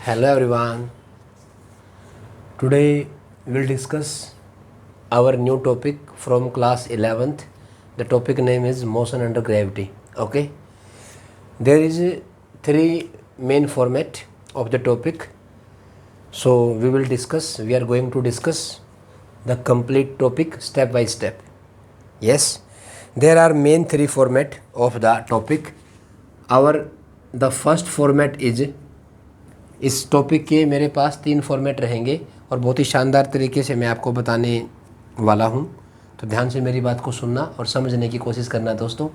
Hello everyone. Today we will discuss our new topic from class 11th. The topic name is motion under gravity. Okay. There is three main format of the topic. So we are going to discuss the complete topic step by step. Yes. There are main three format of the topic. The first format is, इस topic के मेरे पास 3 format रहेंगे और बहुत ही शानदार तरीके से मैं आपको बताने वाला हूं, तो ध्यान से मेरी बात को सुनना और समझने की कोशिश करना दोस्तों।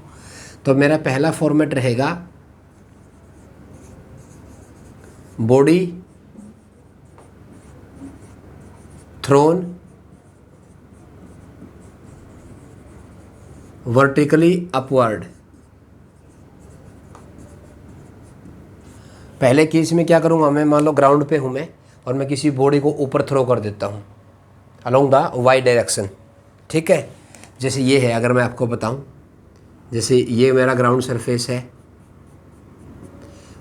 तो मेरा पहला फॉर्मेट रहेगा बॉडी थ्रोन वर्टिकली अपवर्ड। पहले केस में क्या करूँगा, मैं मान लो ग्राउंड पे हूँ मैं और मैं किसी बॉडी को ऊपर थ्रो कर देता हूँ अलोंग द वाई डायरेक्शन। ठीक है, जैसे ये है, अगर मैं आपको बताऊँ, जैसे ये मेरा ग्राउंड सरफेस है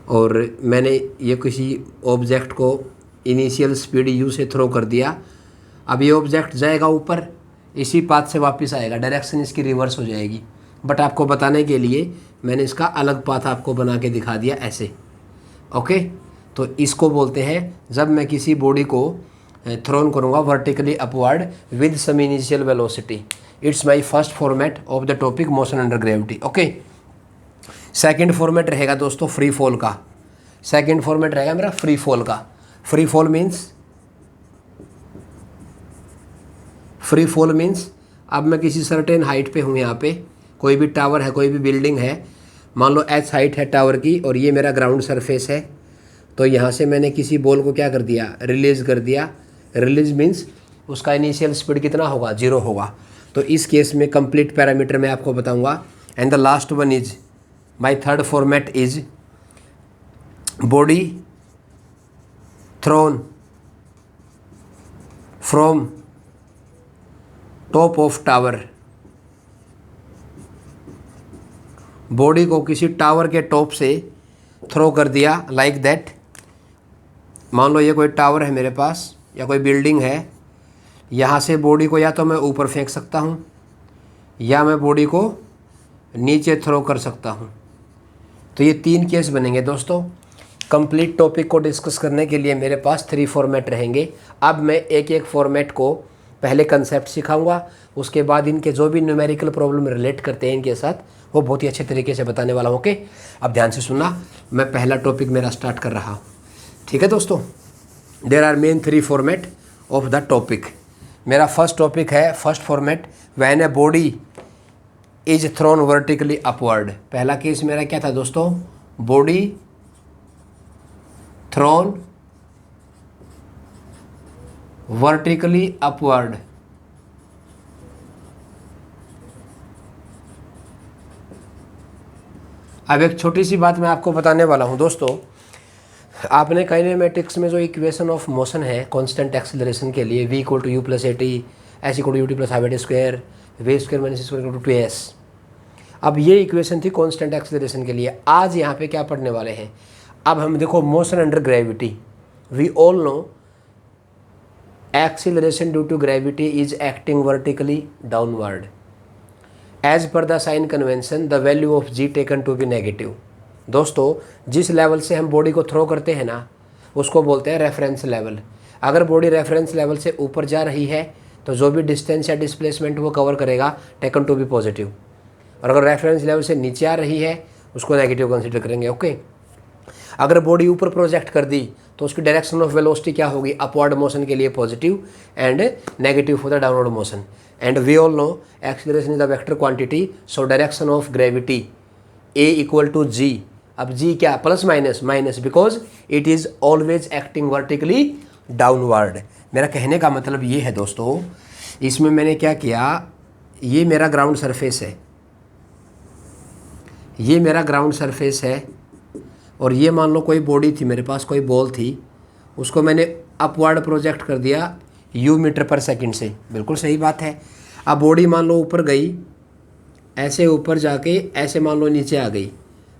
और मैंने ये किसी ऑब्जेक्ट को इनिशियल स्पीड u से थ्रो कर दिया। अब ये ऑब्जेक्ट जाएगा ऊपर, इसी पाथ से वापस आएगा, डायरेक्शन इसकी रिवर्स हो जाएगी। बट आपको बताने के लिए मैंने इसका अलग पाथ आपको बना के दिखा दिया ऐसे। ओके, तो इसको बोलते हैं जब मैं किसी बॉडी को थ्रोन करूँगा vertically upward with some initial velocity. It's my first format of the topic motion under gravity. Okay, second format रहेगा दोस्तों फ्री फॉल का। सेकंड फॉर्मेट रहेगा मेरा फ्री फॉल का। फ्री फॉल मीन्स अब मैं किसी सर्टेन हाइट पे हूँ, यहाँ पे कोई भी टावर है, कोई भी बिल्डिंग है, मान लो h हाइट है टावर की और ये मेरा ग्राउंड सरफेस है। तो यहाँ से मैंने किसी बॉल को क्या कर दिया, रिलीज़ कर दिया। रिलीज मीन्स उसका इनिशियल स्पीड कितना होगा, 0 होगा। तो इस केस में कंप्लीट पैरामीटर मैं आपको बताऊंगा। And the last one is my third format is body thrown from top of tower. Body को किसी टावर के टॉप से थ्रो कर दिया लाइक दैट। मान लो ये कोई टावर है मेरे पास या कोई बिल्डिंग है, यहाँ से बॉडी को या तो मैं ऊपर फेंक सकता हूँ या मैं बॉडी को नीचे थ्रो कर सकता हूँ। तो ये 3 केस बनेंगे दोस्तों। कंप्लीट टॉपिक को डिस्कस करने के लिए मेरे पास 3 फॉर्मेट रहेंगे। अब मैं एक एक फॉर्मेट को पहले कंसेप्ट सिखाऊंगा, उसके बाद इनके जो भी न्यूमेरिकल प्रॉब्लम रिलेट करते हैं इनके साथ वो बहुत ही अच्छे तरीके से बताने वाला हूँ। ओके, अब ध्यान से सुनना, मैं पहला टॉपिक मेरा स्टार्ट कर रहा हूँ। ठीक है दोस्तों, there are main 3 format of the topic. मेरा फर्स्ट टॉपिक है, first format, when a body is thrown vertically upward. पहला केस मेरा क्या था दोस्तों, बॉडी थ्रोन वर्टिकली अपवर्ड। अब एक छोटी सी बात मैं आपको बताने वाला हूं दोस्तों। आपने काइनेमेटिक्स में जो इक्वेशन ऑफ मोशन है कांस्टेंट एक्सेलरेशन के लिए, v = u + at, s = ut + v², v² - s² = 2s। अब ये इक्वेशन थी कांस्टेंट एक्सेलरेशन के लिए। आज यहाँ पे क्या पढ़ने वाले हैं, अब हम देखो motion under gravity. We all know acceleration due to gravity is acting vertically downward. As per the sign convention the value of g taken to be negative. दोस्तों, जिस लेवल से हम बॉडी को थ्रो करते हैं ना, उसको बोलते हैं रेफरेंस लेवल। अगर बॉडी रेफरेंस लेवल से ऊपर जा रही है तो जो भी डिस्टेंस या डिस्प्लेसमेंट वो कवर करेगा टेकन टू बी पॉजिटिव, और अगर रेफरेंस लेवल से नीचे आ रही है उसको नेगेटिव कंसिडर करेंगे। ओके, अगर बॉडी ऊपर प्रोजेक्ट कर दी तो उसकी डायरेक्शन ऑफ वेलोसिटी क्या होगी, अपवर्ड मोशन के लिए positive and negative for the downward motion. And we all know acceleration is the vector quantity, so direction of gravity A = g। अब g क्या, plus minus, because it is always acting vertically downward. मेरा कहने का मतलब ये है दोस्तों, इसमें मैंने क्या किया, ये मेरा ग्राउंड सरफेस है, ये मेरा ग्राउंड सरफेस है और ये मान लो कोई बॉडी थी मेरे पास, कोई बॉल थी, उसको मैंने अपवर्ड प्रोजेक्ट कर दिया u मीटर/सेकंड से। बिल्कुल सही बात है। अब बॉडी मान लो ऊपर गई, ऐसे ऊपर जाके ऐसे मान लो नीचे आ गई,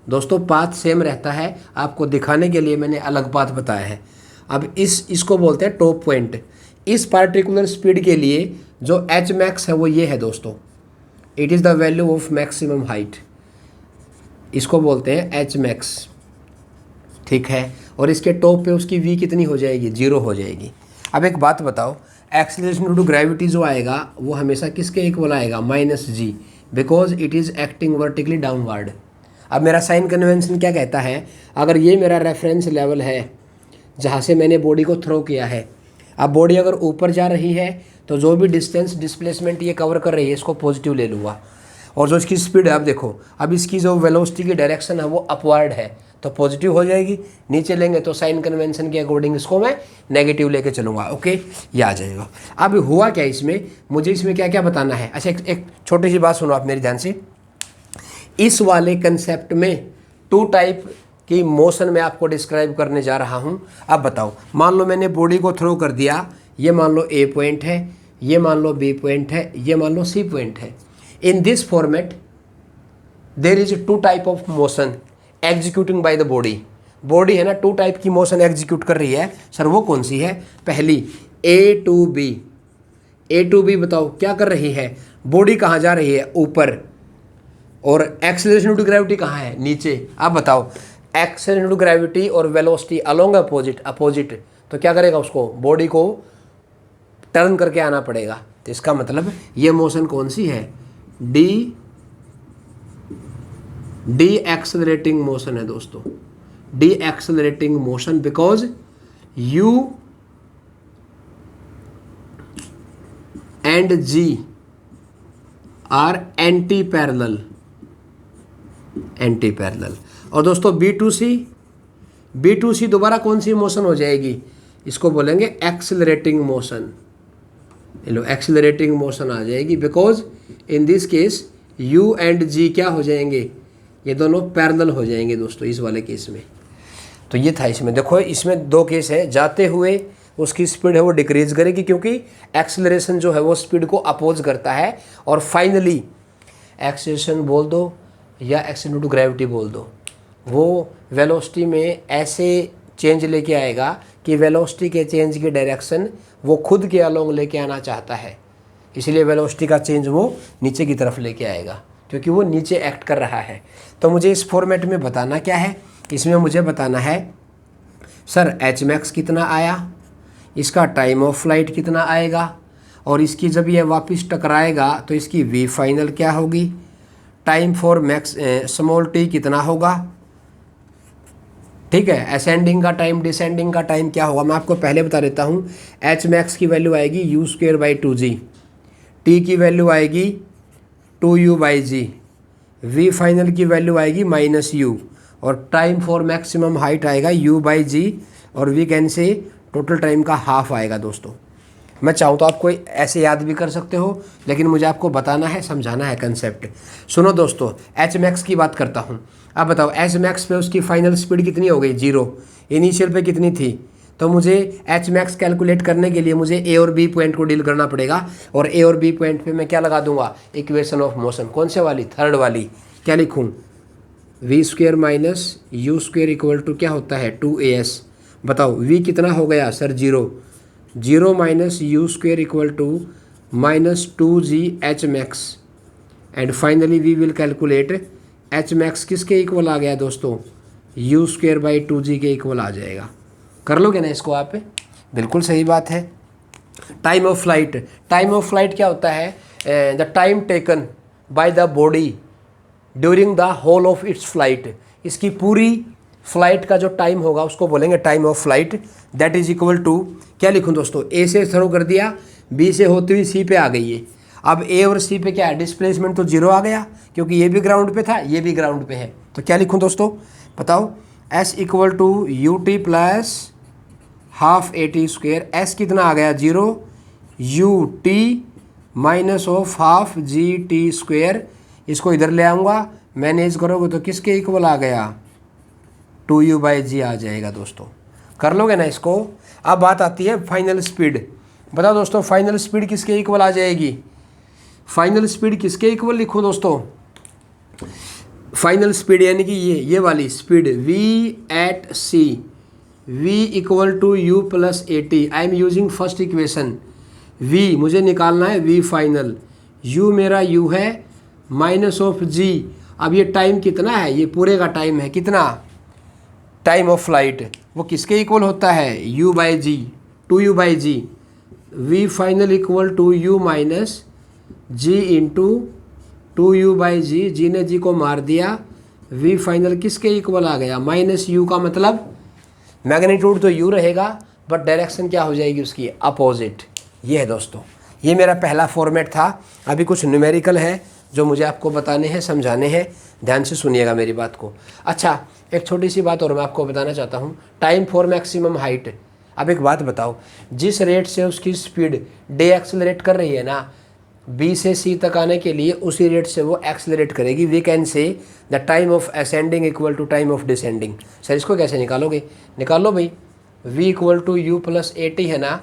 दोस्तों पाथ सेम रहता है, आपको दिखाने के लिए मैंने अलग पाथ बताया है। अब इसको बोलते हैं टॉप पॉइंट। इस पार्टिकुलर स्पीड के लिए जो एच मैक्स है वो ये है दोस्तों, it is the value of maximum height, इसको बोलते हैं एच मैक्स, ठीक है। और इसके टॉप पे उसकी वी कितनी हो जाएगी, 0 हो जाएगी। अब एक बात बताओ, एक्सेलरेशन ड्यू टू ग्रेविटी जो आएगा वो हमेशा किसके इक्वल आएगा, -g, because it is acting vertically downward. अब मेरा साइन कन्वेंशन क्या कहता है, अगर ये मेरा रेफरेंस लेवल है जहाँ से मैंने बॉडी को थ्रो किया है, अब बॉडी अगर ऊपर जा रही है तो जो भी डिस्टेंस डिस्प्लेसमेंट ये कवर कर रही है इसको पॉजिटिव ले लूँगा, और जो इसकी स्पीड है, अब देखो अब इसकी जो वेलोसिटी की डायरेक्शन है वो अपवर्ड है तो पॉजिटिव हो जाएगी, नीचे लेंगे तो साइन कन्वेंशन के अकॉर्डिंग इसको मैं नेगेटिव लेके चलूँगा। ओके, ये आ जाएगा। अब हुआ क्या इसमें, मुझे इसमें क्या क्या बताना है। अच्छा एक छोटी सी बात सुनो आप मेरी ध्यान से, इस वाले कंसेप्ट में 2 टाइप की मोशन मैं आपको डिस्क्राइब करने जा रहा हूँ। अब बताओ, मान लो मैंने बॉडी को थ्रो कर दिया, ये मान लो A पॉइंट है, ये मान लो B पॉइंट है, ये मान लो C पॉइंट है। In this format there is 2 type of motion executing bye the body. Body है ना 2 टाइप की मोशन एग्जीक्यूट कर रही है। सर वो कौन सी है, पहली A to B। A to B बताओ क्या कर रही है, बॉडी कहाँ जा रही है, ऊपर, और एक्सेलरेशन ड्यू टू ग्रेविटी कहाँ है, नीचे। अब बताओ एक्सेलरेशन ड्यू टू ग्रेविटी और वेलोसिटी अलोंग अपोजिट, तो क्या करेगा, उसको बॉडी को टर्न करके आना पड़ेगा। तो इसका मतलब ये मोशन कौन डी एक्सेलरेटिंग मोशन है दोस्तों, decelerating motion, because U and G are anti parallel. और दोस्तों B to C दोबारा कौन सी मोशन हो जाएगी, इसको बोलेंगे एक्सेलरेटिंग मोशन। लो एक्सेलरेटिंग मोशन आ जाएगी, because in this case U and G क्या हो जाएंगे, ये दोनों पैरेलल हो जाएंगे दोस्तों इस वाले केस में। तो ये था इसमें, देखो इसमें 2 केस है, जाते हुए उसकी स्पीड है वो डिक्रीज करेगी क्योंकि एक्सेलरेशन जो है वो स्पीड को अपोज करता है, और फाइनली एक्सेलरेशन बोल दो या एक्सेलरेशन टू ग्रेविटी बोल दो, वो वेलोसिटी में ऐसे चेंज लेके आएगा कि वेलोसिटी के चेंज की डायरेक्शन वो खुद के अलोंग लेके आना चाहता है, इसलिए वेलोसिटी का चेंज वो नीचे की तरफ लेके आएगा क्योंकि वो नीचे एक्ट कर रहा है। तो मुझे इस फॉर्मेट में बताना क्या है, इसमें मुझे बताना है सर एच मैक्स कितना आया, इसका टाइम ऑफ फ्लाइट कितना आएगा, और इसकी जब ये वापस टकराएगा तो इसकी वी फाइनल क्या होगी, time for max small T कितना होगा, ठीक है, असेंडिंग का टाइम डिसेंडिंग का टाइम क्या होगा। मैं आपको पहले बता देता हूँ, एच मैक्स की वैल्यू आएगी U²/2G, टी की वैल्यू आएगी 2U/G, वी फाइनल की वैल्यू आएगी -U, और टाइम फॉर मैक्सिमम हाइट आएगा U/G, और we can say total time का हाफ आएगा दोस्तों। मैं चाहूँ तो आपको ऐसे याद भी कर सकते हो, लेकिन मुझे आपको बताना है, समझाना है कंसेप्ट। सुनो दोस्तों, एच मैक्स की बात करता हूँ। अब बताओ एच मैक्स पे उसकी फाइनल स्पीड कितनी हो गई, 0, इनिशियल पे कितनी थी, तो मुझे एच मैक्स कैलकुलेट करने के लिए मुझे ए और बी पॉइंट को डील करना पड़ेगा, और ए और बी पॉइंट पे मैं क्या लगा दूंगा, इक्वेशन ऑफ मोशन। कौन से वाली, थर्ड वाली। क्या लिखूँ, v² - U² इक्वल टू क्या होता है, 2as। बताओ v कितना हो गया sir, 0 - U² equal to -2G h max, and finally we will calculate h max किसके इक्वल आ गया दोस्तों, U²/2G के इक्वल आ जाएगा। कर लोगे ना इसको आप, बिल्कुल सही बात है। Time of flight, time of flight क्या होता है, the time taken by the body during the whole of its flight. इसकी पूरी फ्लाइट का जो टाइम होगा उसको बोलेंगे time of flight, that is equal to, क्या लिखूं दोस्तों, ए से थ्रो कर दिया, बी से होती हुई सी पे आ गई है। अब ए और सी पे क्या है, डिस्प्लेसमेंट तो 0 आ गया क्योंकि ये भी ग्राउंड पे था, ये भी ग्राउंड पे है। तो क्या लिखूं दोस्तों, बताओ, s equal to UT plus half AT²। S कितना आ गया, 0, UT minus of half GT²। इसको इधर ले आऊँगा, मैनेज करोगे तो किसके इक्वल आ गया, 2U/G आ जाएगा दोस्तों। कर लोगे ना इसको। अब बात आती है फाइनल स्पीड। बताओ दोस्तों, फाइनल स्पीड किसके इक्वल आ जाएगी, फाइनल स्पीड किसके इक्वल लिखो दोस्तों, फाइनल स्पीड यानी कि ये वाली speed v@c v equal to u plus a t. I am using first equation. v मुझे निकालना है v फाइनल, u मेरा u है माइनस ऑफ g। अब ये टाइम कितना है, ये पूरे का टाइम है कितना, टाइम ऑफ फ्लाइट, वो किसके इक्वल होता है u by G, 2u by G. v final equal to u minus g into 2u by G. G ने जी को मार दिया, v फाइनल किसके इक्वल आ गया, माइनस u का मतलब मैग्नीट्यूड तो u रहेगा बट डायरेक्शन क्या हो जाएगी उसकी, अपोजिट। ये है दोस्तों, ये मेरा पहला फॉर्मेट था। अभी कुछ न्यूमेरिकल है जो मुझे आपको बताने हैं, समझाने हैं, ध्यान से सुनिएगा मेरी बात को। अच्छा, एक छोटी सी बात और मैं आपको बताना चाहता हूँ, टाइम फॉर मैक्सिमम हाइट। अब एक बात बताओ, जिस रेट से उसकी स्पीड डे एक्सेलरेट कर रही है ना, बी से सी तक आने के लिए उसी रेट से वो एक्सेलरेट करेगी। We can say the time of ascending equal to time of descending. Sir इसको कैसे निकालोगे, निकालो भाई, v equal to u plus a t है ना,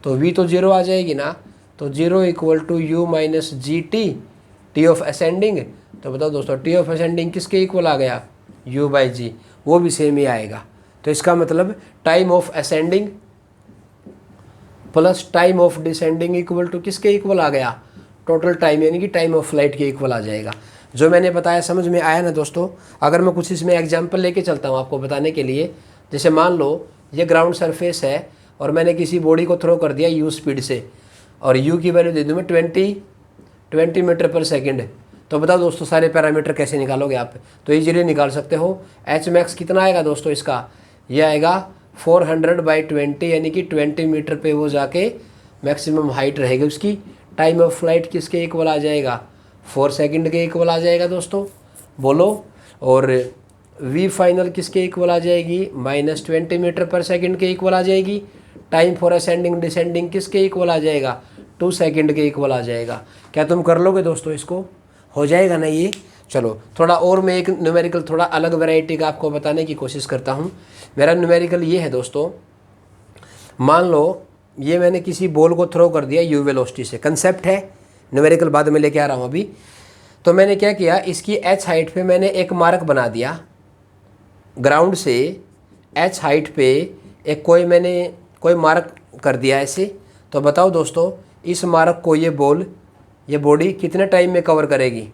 तो v तो 0 आ जाएगी ना, तो 0 equal to u minus g t, t of ascending. तो बताओ दोस्तों, टी ऑफ असेंडिंग किसके इक्वल आ गया, u बाई जी, वो भी सेम ही आएगा। तो इसका मतलब time of ascending plus time of descending equal to किसके इक्वल आ गया, टोटल टाइम यानी कि टाइम ऑफ फ्लाइट के इक्वल आ जाएगा। जो मैंने बताया समझ में आया ना दोस्तों। अगर मैं कुछ इसमें एग्जांपल लेके चलता हूँ आपको बताने के लिए, जैसे मान लो ये ग्राउंड सरफेस है और मैंने किसी बॉडी को थ्रो कर दिया u स्पीड से, और u की वैल्यू दे दूँ मैं 20 मीटर पर सेकेंड। तो बताओ दोस्तों, सारे पैरामीटर कैसे निकालोगे आप, तो ईजिली निकाल सकते हो। एच मैक्स कितना आएगा दोस्तों इसका, ये आएगा 400/20 यानी कि 20 मीटर पे वो जाके मैक्सिमम हाइट रहेगी उसकी। टाइम ऑफ फ्लाइट किसके इक्वल आ जाएगा, 4 सेकंड के इक्वल आ जाएगा दोस्तों, बोलो। और v फाइनल किसके इक्वल आ जाएगी, -20 मीटर पर सेकंड के इक्वल आ जाएगी। टाइम फॉर असेंडिंग डिसेंडिंग किसके इक्वल आ जाएगा, 2 सेकंड के इक्वल आ जाएगा। क्या तुम कर लोगे दोस्तों, इसको हो जाएगा ना ये। चलो थोड़ा और मैं एक न्यूमेरिकल थोड़ा अलग वैरायटी का आपको बताने की कोशिश करता हूँ। मेरा न्यूमेरिकल ये है दोस्तों, मान लो ये मैंने किसी बॉल को थ्रो कर दिया u वेलोसिटी से, कंसेप्ट है, न्यूमेरिकल बाद में लेके आ रहा हूँ अभी। तो मैंने क्या किया, इसकी h हाइट पे मैंने एक मार्क बना दिया, ग्राउंड से h हाइट पे एक कोई मार्क कर दिया ऐसे। तो बताओ दोस्तों, इस मार्क को ये बॉडी कितने टाइम में कवर करेगी,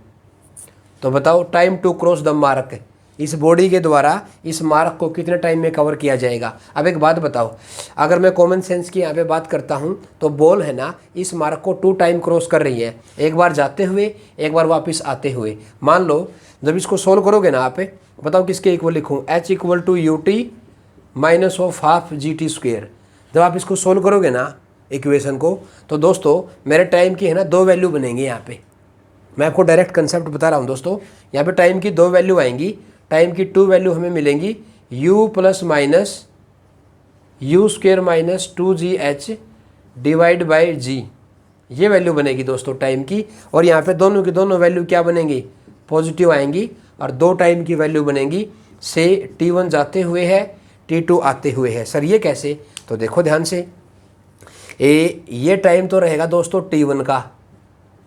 तो बताओ time to cross the mark, इस बॉडी के द्वारा इस मार्क को कितने टाइम में कवर किया जाएगा। अब एक बात बताओ, अगर मैं कॉमन सेंस की यहाँ पे बात करता हूँ, तो बॉल है ना इस मार्क को 2 टाइम क्रॉस कर रही है, एक बार जाते हुए एक बार वापस आते हुए। मान लो जब इसको सोल्व करोगे ना आप, बताओ किसके इक्वल लिखूँ, h equal to u t minus of half g t square. जब आप इसको सोल्व करोगे ना इक्वेशन को, तो दोस्तों मेरे टाइम की है ना 2 वैल्यू बनेंगी यहाँ पे। मैं आपको डायरेक्ट कंसेप्ट बता रहा हूँ दोस्तों, यहाँ पे टाइम की 2 वैल्यू आएंगी। टाइम की 2 वैल्यू हमें मिलेंगी, u plus minus you square minus 2gh divide by g, ये वैल्यू बनेगी दोस्तों टाइम की। और यहाँ पे दोनों की दोनों वैल्यू क्या बनेंगी, पॉजिटिव आएंगी। और 2 टाइम की वैल्यू बनेंगी, से t1 जाते हुए है t2 आते हुए है। सर ये कैसे, तो देखो ध्यान से, ये टाइम तो रहेगा दोस्तों t1 का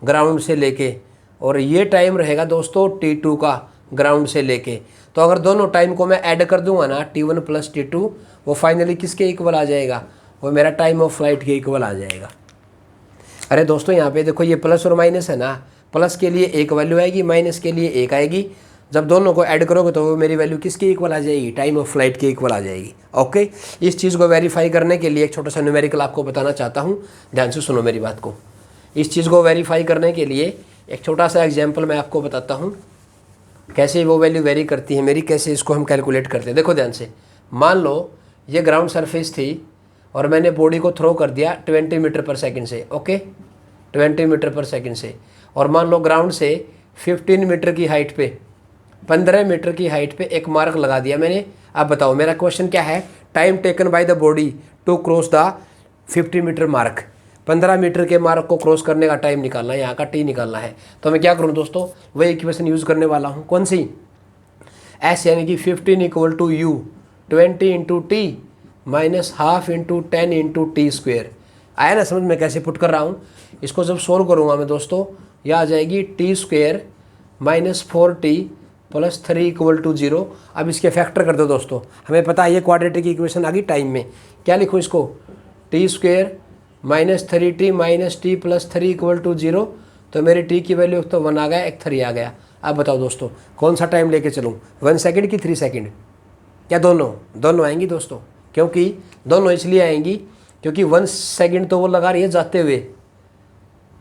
ग्राउंड से लेके, और ये टाइम रहेगा दोस्तों t2 का ग्राउंड से लेके। तो अगर दोनों टाइम को मैं ऐड कर दूंगा ना, t1 प्लस t2, वो फाइनली किसके इक्वल आ जाएगा, वो मेरा टाइम ऑफ फ्लाइट के इक्वल आ जाएगा। अरे दोस्तों यहाँ पे देखो, ये प्लस और माइनस है ना, प्लस के लिए एक वैल्यू आएगी, माइनस के लिए एक आएगी। जब दोनों को ऐड करोगे तो वो मेरी वैल्यू किसके इक्वल आ जाएगी, टाइम ऑफ फ्लाइट के इक्वल आ जाएगी। ओके, इस चीज़ को वेरीफाई करने के लिए एक छोटा सा न्यूमेरिकल आपको बताना चाहता हूँ, ध्यान से सुनो मेरी बात को। इस चीज़ को वेरीफाई करने के लिए एक छोटा सा एग्जाम्पल मैं आपको बताता हूँ, कैसे वो वैल्यू वेरी करती है मेरी, कैसे इसको हम कैलकुलेट करते हैं। देखो ध्यान से, मान लो ये ग्राउंड सरफेस थी और मैंने बॉडी को थ्रो कर दिया 20 मीटर पर सेकंड से, ओके 20 मीटर पर सेकंड से। और मान लो ग्राउंड से 15 मीटर की हाइट पे, 15 मीटर की हाइट पे एक मार्क लगा दिया मैंने। अब बताओ मेरा क्वेश्चन क्या है, time taken by the body to cross the 50 metre mark. 15 metre के मार्क को क्रॉस करने का टाइम निकालना है, यहाँ का टी निकालना है। तो मैं क्या करूँ दोस्तों, वही इक्वेशन यूज़ करने वाला हूँ, कौन सी, एस यानी कि 15 equal to u 20 into t minus half into 10 into t square. आया ना समझ में कैसे पुट कर रहा हूँ। इसको जब सोल्व करूँगा मैं दोस्तों, यह आ जाएगी t square minus 4t plus 3 equal to 0। अब इसके फैक्टर कर दो दोस्तों, हमें पता है ये क्वाड्रेटिक इक्वेशन आ गई टाइम में। क्या लिखूँ इसको, t square minus 3t minus t plus 3 equal to 0। तो मेरी टी की वैल्यू तो 1 आ गया, एक 3 आ गया। अब बताओ दोस्तों कौन सा टाइम लेके चलूँ, 1 सेकेंड की 3 सेकेंड, क्या दोनों आएंगी दोस्तों। क्योंकि दोनों इसलिए आएंगी क्योंकि 1 सेकेंड तो वो लगा रही है जाते हुए,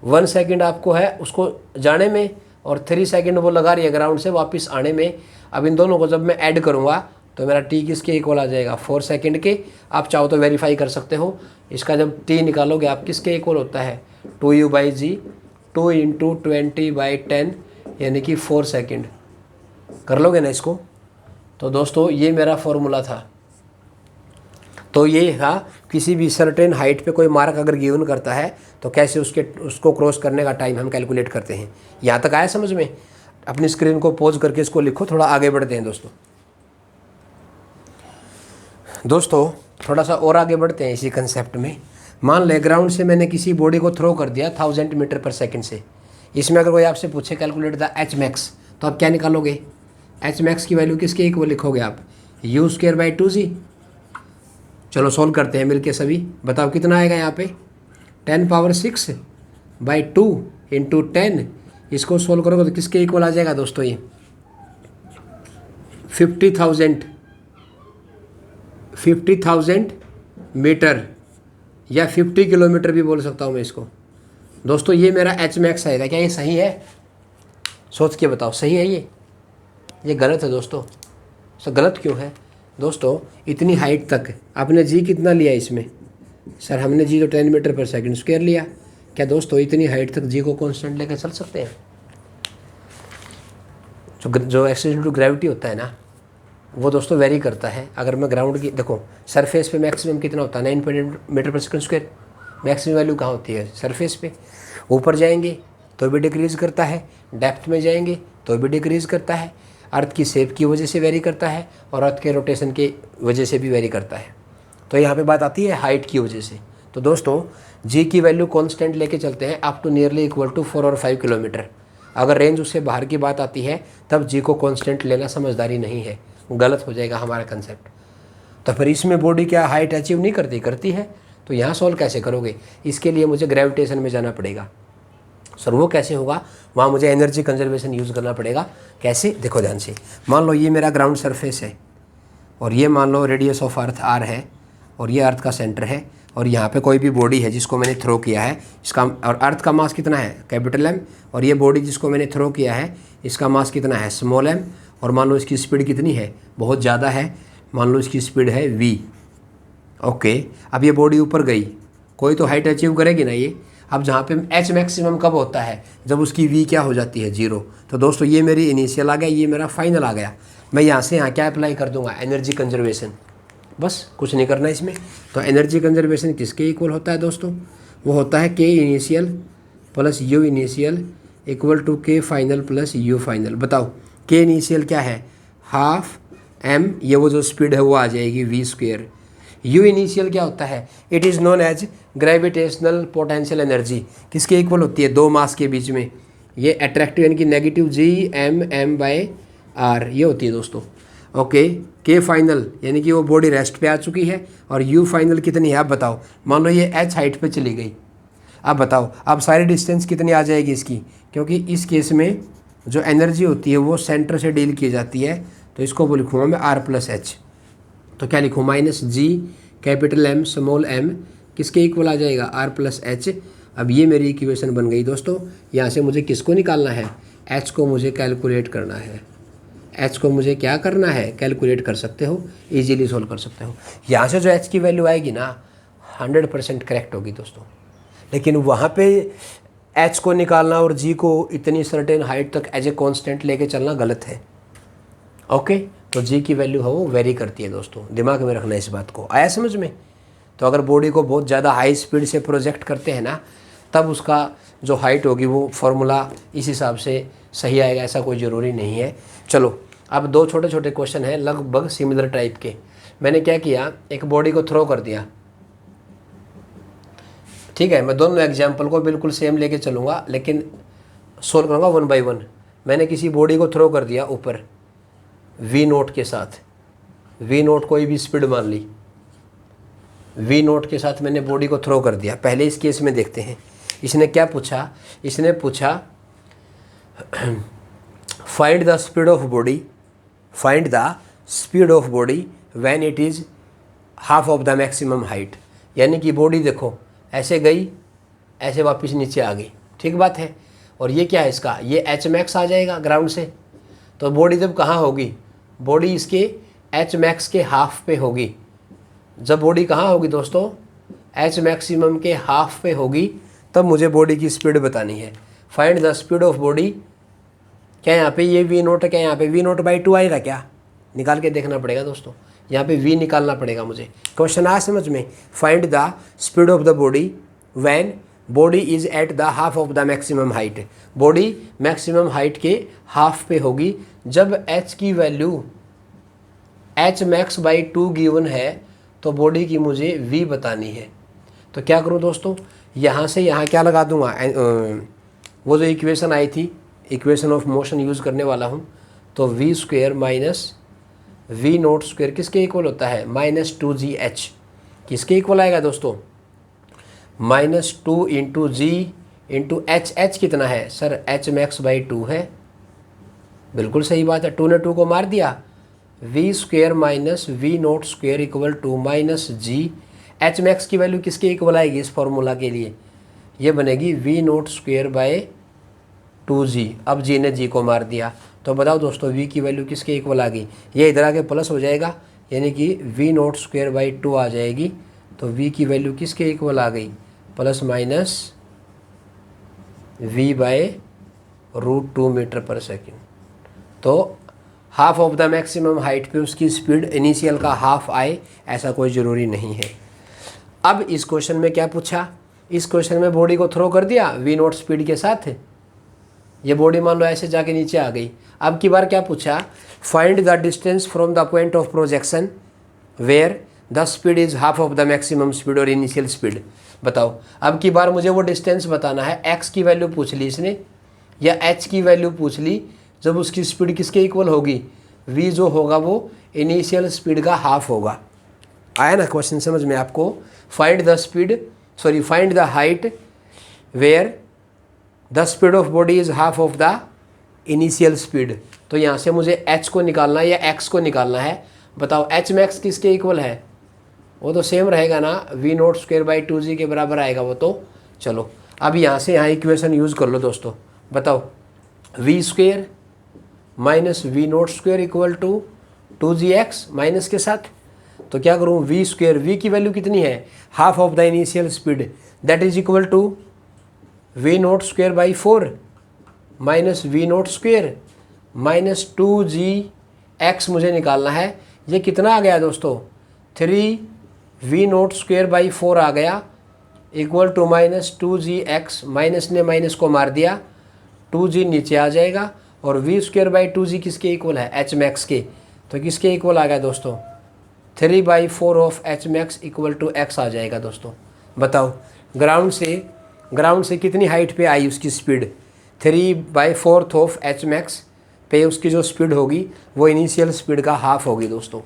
1 सेकेंड आपको है उसको जाने में, और 3 सेकेंड वो लगा रही है ग्राउंड से वापस आने में। अब इन दोनों को जब मैं ऐड करूँगा तो मेरा टी किसके इक्वल आ जाएगा, 4 सेकेंड के। आप चाहो तो वेरीफाई कर सकते हो, इसका जब टी निकालोगे आप किसके इक्वल होता है, 2u/g 2 × 20/10 यानी कि 4 सेकेंड। कर लोगे ना इसको। तो दोस्तों ये मेरा फॉर्मूला था। तो ये था किसी भी सर्टेन हाइट पे कोई मार्क अगर गिवन करता है तो कैसे उसको क्रॉस करने का टाइम हम कैलकुलेट करते हैं। यहाँ तक आया समझ में। अपनी स्क्रीन को पॉज करके इसको लिखो, थोड़ा आगे बढ़ते हैं दोस्तों थोड़ा सा और आगे बढ़ते हैं इसी कंसेप्ट में। मान ले ग्राउंड से मैंने किसी बॉडी को थ्रो कर दिया 1000 मीटर पर सेकंड से। इसमें अगर कोई आपसे पूछे कैलकुलेट द एच मैक्स, तो आप क्या निकालोगे, एच मैक्स की वैल्यू किसके इक्वल लिखोगे आप, u²/2g। चलो सॉल्व करते हैं मिलके सभी। बताओ कितना आएगा यहाँ पे, 10⁻⁶/2 × 10। इसको सॉल्व करोगे तो किसके इक्वल आ जाएगा दोस्तों, ये 50,000 मीटर या 50 किलोमीटर भी बोल सकता हूँ मैं इसको। दोस्तों ये मेरा एच मैक्स आएगा। क्या ये सही है, सोच के बताओ सही है ये गलत है दोस्तों। सर गलत क्यों है दोस्तों, इतनी हाइट तक आपने जी कितना लिया इसमें, सर हमने जी तो 10 मीटर पर सेकंड स्क्वायर लिया। क्या दोस्तों इतनी हाइट तक जी को कांस्टेंट लेकर चल सकते हैं। जो एक्सेलरेशन टू ग्रेविटी होता है ना वो दोस्तों वेरी करता है। अगर मैं ग्राउंड की देखो, सरफेस पे मैक्सिमम कितना होता है 9 मीटर पर सेकंड स्क्वायर। मैक्सिमम वैल्यू कहाँ होती है, सरफेस पे। ऊपर जाएंगे तो भी डिक्रीज करता है, डेप्थ में जाएंगे तो भी डिक्रीज करता है। अर्थ की शेप की वजह से वेरी करता है और अर्थ के रोटेशन की वजह से भी वेरी करता है। तो यहाँ पे बात आती है हाइट की वजह से। तो दोस्तों जी की वैल्यू कांस्टेंट लेके चलते हैं up to nearly equal to 4 और 5 किलोमीटर। अगर रेंज उससे बाहर की बात आती है तब जी को कांस्टेंट लेना समझदारी नहीं है, गलत हो जाएगा हमारा कंसेप्ट। तो फिर इसमें बॉडी क्या हाइट अचीव नहीं करती है। तो यहाँ सॉल्व कैसे करोगे, इसके लिए मुझे ग्रेविटेशन में जाना पड़ेगा। सर वो कैसे होगा, वहाँ मुझे एनर्जी कंजर्वेशन यूज़ करना पड़ेगा। कैसे, देखो ध्यान से। मान लो ये मेरा ग्राउंड सरफेस है और ये मान लो रेडियस ऑफ अर्थ r है और ये अर्थ का सेंटर है और यहाँ पे कोई भी बॉडी है जिसको मैंने थ्रो किया है, इसका और अर्थ का मास कितना है कैपिटल M, और ये बॉडी जिसको मैंने थ्रो किया है इसका मास कितना है स्मॉल m, और मान लो इसकी स्पीड कितनी है बहुत ज़्यादा है, मान लो इसकी स्पीड है v। ओके, अब ये बॉडी ऊपर गई, कोई तो हाइट अचीव करेगी ना ये। अब जहाँ पे एच मैक्सिमम कब होता है, जब उसकी वी क्या हो जाती है 0। तो दोस्तों ये मेरी इनिशियल आ गया, ये मेरा फाइनल आ गया। मैं यहाँ से यहाँ क्या अप्लाई कर दूंगा, एनर्जी कंजर्वेशन, बस कुछ नहीं करना इसमें। तो एनर्जी कंजर्वेशन किसके इक्वल होता है दोस्तों, वो होता है K initial plus U initial equal to K final plus U final. बताओ के इनिशियल क्या है, हाफ m, ये वो जो स्पीड है वो आ जाएगी v²। यू इनिशियल क्या होता है, it is known as gravitational potential energy. किसके इक्वल होती है, दो मास के बीच में। ये अट्रैक्टिव यानी कि नेगेटिव Gm/m/r ये होती है दोस्तों। ओके, के फाइनल यानी कि वो बॉडी रेस्ट पे आ चुकी है, और यू फाइनल कितनी है आप बताओ। मान लो ये h हाइट पे चली गई, अब बताओ अब सारी डिस्टेंस कितनी आ जाएगी इसकी, क्योंकि इस केस में जो एनर्जी होती है वो सेंटर से डील की जाती है। तो इसको वो लिखूँगा मैं r+h। तो क्या लिखूँ, -g capital M small m किसके इक्वल आ जाएगा r+h। अब ये मेरी इक्वेशन बन गई दोस्तों। यहाँ से मुझे किसको निकालना है, h को मुझे कैलकुलेट करना है। h को मुझे क्या करना है, कैलकुलेट कर सकते हो, इजीली सोल्व कर सकते हो। यहाँ से जो h की वैल्यू आएगी ना 100% करेक्ट होगी दोस्तों। लेकिन वहाँ पे h को निकालना और g को इतनी सर्टेन हाइट तक एज ए कॉन्स्टेंट लेके चलना गलत है। ओके, तो g की वैल्यू है वो वेरी करती है दोस्तों, दिमाग में रखना इस बात को। आया समझ में। तो अगर बॉडी को बहुत ज़्यादा हाई स्पीड से प्रोजेक्ट करते हैं ना, तब उसका जो हाइट होगी वो फॉर्मूला इस हिसाब से सही आएगा, ऐसा कोई ज़रूरी नहीं है। चलो अब दो छोटे छोटे क्वेश्चन हैं लगभग सिमिलर टाइप के। मैंने क्या किया, एक बॉडी को थ्रो कर दिया, ठीक है। मैं दोनों एग्जाम्पल को बिल्कुल सेम लेके चलूँगा, लेकिन सोल्व करूँगा 1 बाय 1। मैंने किसी बॉडी को थ्रो कर दिया ऊपर, वी नोट के साथ, वी नोट कोई भी स्पीड मान ली, वी नोट के साथ मैंने बॉडी को थ्रो कर दिया। पहले इस केस में देखते हैं, इसने क्या पूछा, इसने पूछा find the speed of body, find the speed of body when it is half of the maximum height. यानी कि बॉडी देखो ऐसे गई, ऐसे वापस नीचे आ गई, ठीक बात है। और ये क्या है इसका, ये एच मैक्स आ जाएगा ग्राउंड से। तो बॉडी जब कहाँ होगी, बॉडी इसके एच मैक्स के हाफ पे होगी। जब बॉडी कहाँ होगी दोस्तों, एच मैक्सिमम के हाफ पे होगी, तब मुझे बॉडी की स्पीड बतानी है। Find the speed of body, क्या यहाँ पे ये वी नोट है, क्या यहाँ पे वी नोट बाई 2 आएगा, क्या निकाल के देखना पड़ेगा दोस्तों। यहाँ पे वी निकालना पड़ेगा मुझे। क्वेश्चन आया समझ में, find the speed of the body when body is at the half of the maximum height. Body maximum height के हाफ पे होगी जब एच की value H max by 2 given है, तो बॉडी की मुझे वी बतानी है। तो क्या करूँ दोस्तों, यहाँ से यहाँ क्या लगा दूंगा, वो जो इक्वेशन आई थी, इक्वेशन ऑफ मोशन यूज़ करने वाला हूँ। तो v square minus v naught square किसके इक्वल होता है, -2gh। किसके इक्वल आएगा दोस्तों, -2 into g into h. H कितना है सर, एच मैक्स बाई 2 है, बिल्कुल सही बात है। 2 ने 2 को मार दिया, v square minus v naught square equal to minus g. H max की वैल्यू किसके इक्वल आएगी इस फॉर्मूला के लिए, ये बनेगी we naught square by 2g। अब जी ने जी को मार दिया, तो बताओ दोस्तों v की वैल्यू किसके इक्वल आ गई, ये इधर आके प्लस हो जाएगा, यानी कि वी नोट स्क्वेयर बाई 2 आ जाएगी। तो v की वैल्यू किसके इक्वल आ गई, plus minus v by √2 metre पर सेकेंड। तो half of the maximum height पे उसकी स्पीड इनिशियल का हाफ आए, ऐसा कोई ज़रूरी नहीं है। अब इस क्वेश्चन में क्या पूछा, इस क्वेश्चन में बॉडी को थ्रो कर दिया वी नोट स्पीड के साथ, ये बॉडी मान लो ऐसे जाके नीचे आ गई। अब की बार क्या पूछा, find the distance from the point of projection where the speed is half of the maximum speed और इनिशियल स्पीड। बताओ, अब की बार मुझे वो डिस्टेंस बताना है। एक्स की वैल्यू पूछ ली इसने या एच की वैल्यू पूछ ली, जब उसकी स्पीड किसके इक्वल होगी, वी जो होगा वो इनिशियल स्पीड का हाफ होगा। आया ना क्वेश्चन समझ में आपको। Find the speed, sorry find the height where the speed of body is half of the initial speed. तो यहाँ से मुझे एच को निकालना है या एक्स को निकालना है। बताओ एच मैक्स किसके इक्वल है, वो तो सेम रहेगा ना, we naught square by 2g के बराबर आएगा वो तो। चलो अब यहाँ से यहाँ इक्वेशन यूज़ कर लो दोस्तों। बताओ v square minus v naught square equal to 2gx minus के साथ। तो क्या करूँ, वी स्क्वेयर, वी की वैल्यू कितनी है, half of the initial speed, that is equal to v naught square by 4 minus v naught square minus 2gx मुझे निकालना है। ये कितना आ गया दोस्तों, 3 वी नोट स्क्वेयर बाई 4 आ गया equal to minus 2gx। Minus ने माइनस को मार दिया, 2g नीचे आ जाएगा और वी स्क्वेयर बाई 2g किसके इक्वल है, एच मैक्स के। तो किसके इक्वल आ गया दोस्तों, 3/4 of H max equal to X आ जाएगा दोस्तों। बताओ ग्राउंड से कितनी हाइट पे आई उसकी स्पीड, 3/4 ऑफ एच मैक्स पे उसकी जो स्पीड होगी वो इनिशियल स्पीड का हाफ होगी दोस्तों।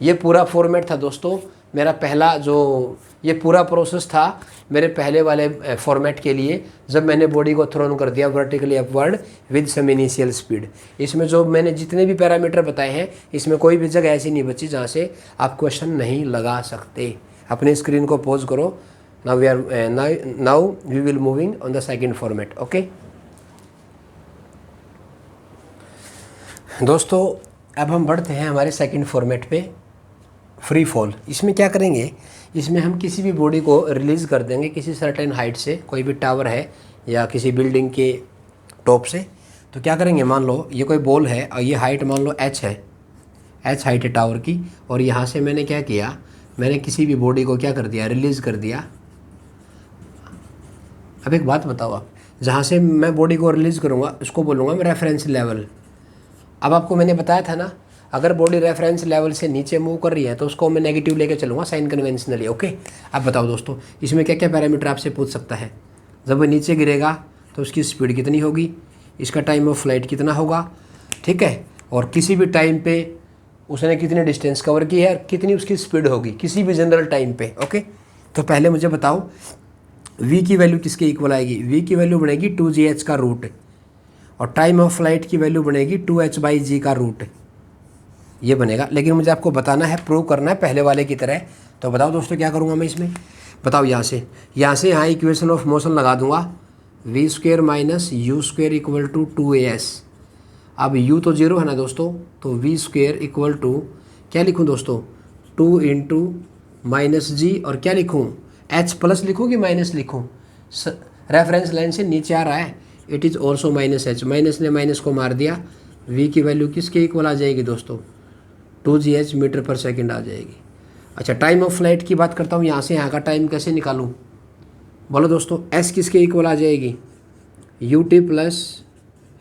ये पूरा फॉर्मेट था दोस्तों मेरा पहला, जो ये पूरा प्रोसेस था मेरे पहले वाले फॉर्मेट के लिए, जब मैंने बॉडी को थ्रोन कर दिया vertically upward with some initial speed. इसमें जो मैंने जितने भी पैरामीटर बताए हैं, इसमें कोई भी जगह ऐसी नहीं बची जहाँ से आप क्वेश्चन नहीं लगा सकते। अपने स्क्रीन को पॉज करो। Now we will moving on the second format. Okay दोस्तों, अब हम बढ़ते हैं हमारे सेकंड फॉर्मेट पे, फ्री फॉल। इसमें क्या करेंगे, इसमें हम किसी भी बॉडी को रिलीज़ कर देंगे किसी सर्टेन हाइट से, कोई भी टावर है या किसी बिल्डिंग के टॉप से। तो क्या करेंगे, मान लो ये कोई बॉल है और ये हाइट मान लो h है, h हाइट है टावर की, और यहाँ से मैंने क्या किया, मैंने किसी भी बॉडी को क्या कर दिया, रिलीज़ कर दिया। अब एक बात बताओ आप, जहाँ से मैं बॉडी को रिलीज़ करूँगा उसको बोलूँगा मैं रेफरेंस लेवल। अब आपको मैंने बताया था ना, अगर बॉडी रेफरेंस लेवल से नीचे मूव कर रही है तो उसको मैं नेगेटिव लेके चलूँगा साइन कन्वेंशनली। ओके, अब बताओ दोस्तों इसमें क्या क्या पैरामीटर आपसे पूछ सकता है। जब वो नीचे गिरेगा तो उसकी स्पीड कितनी होगी, इसका टाइम ऑफ फ्लाइट कितना होगा, ठीक है, और किसी भी टाइम पे उसने कितनी डिस्टेंस कवर की है और कितनी उसकी स्पीड होगी किसी भी जनरल टाइम पे। ओके, तो पहले मुझे बताओ v की वैल्यू किसके इक्वल आएगी। v की वैल्यू बनेगी 2gh का रूट और टाइम ऑफ फ्लाइट की वैल्यू बनेगी 2h/g का रूट, ये बनेगा। लेकिन मुझे आपको बताना है, प्रूव करना है पहले वाले की तरह। तो बताओ दोस्तों क्या करूँगा मैं इसमें, बताओ यहाँ से यहाँ इक्वेशन ऑफ मोशन लगा दूंगा v² - u² equal to 2as। अब u तो 0 है ना दोस्तों, तो v² इक्वल टू क्या लिखूँ दोस्तों 2 × -g और क्या लिखूँ h प्लस लिखूँ कि माइनस लिखूँ। रेफरेंस लाइन से नीचे आ रहा है, it is also -h, minus ने माइनस को मार दिया। v की वैल्यू किसके इक्वल आ जाएगी दोस्तों 2gh मीटर पर सेकंड आ जाएगी। अच्छा, टाइम ऑफ फ्लाइट की बात करता हूँ, यहाँ से यहाँ का टाइम कैसे निकालूँ बोलो दोस्तों। s किसके इक्वल आ जाएगी ut प्लस